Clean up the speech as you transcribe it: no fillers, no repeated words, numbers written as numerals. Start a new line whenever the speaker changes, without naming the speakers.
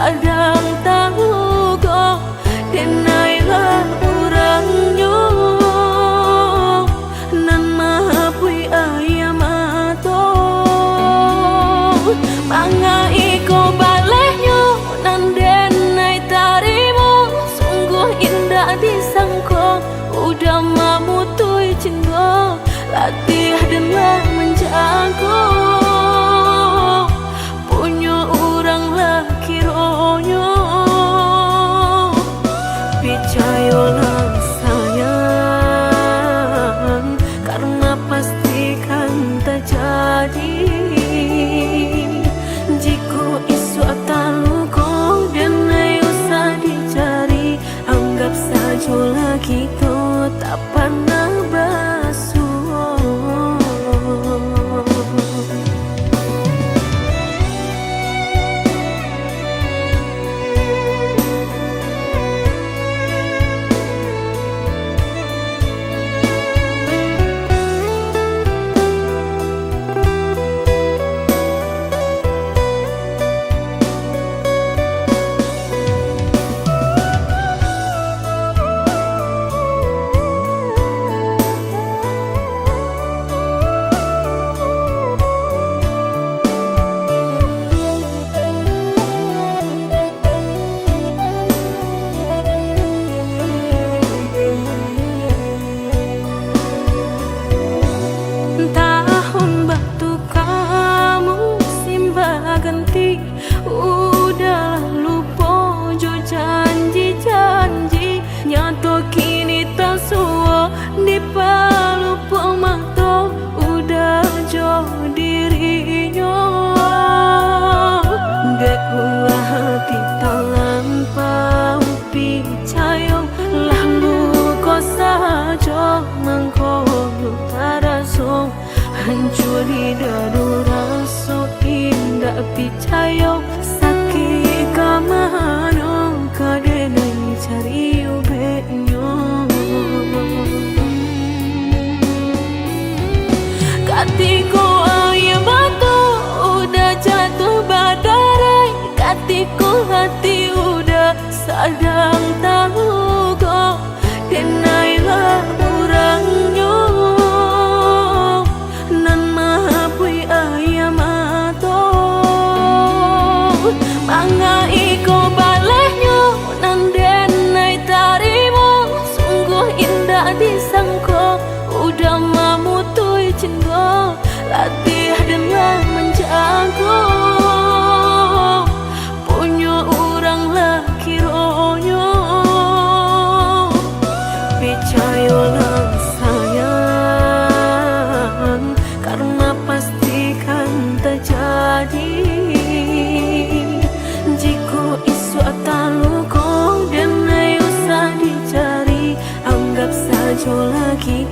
sadang tahu kok denailah orangnya nan mahapui ayam atau mangai ko balehnya nan denai tarimu sungguh indah disangko udah mamutui cinta latih dan menjago punya orang laki ronyo percayalah sayang karena pastikan terjadi jika isu atalu kau dan usah dicari anggap saja lagi tuh tak pernah basuh. Udah lupa jo janji-janji nyato kini tak suwa di palu pemato udah jo dirinya dek buah hati talampau percaya lalu kau saja mengkono taraso hancur di dadu rasa indah percaya sakit kamano kadenai cari ubeknya katiku ayam batu udah jatuh badarai katiku hati udah sadang tahu kok denailah orangnya nan mahapui ayam atau mangai ko balehnya nan denai tarimu sungguh indah disangko udah mamutui cinta latih dan menjago punya orang laki ronyo percayalah sayang karena pastikan terjadi jika isu atalu kau dan usah dicari anggap saja lagi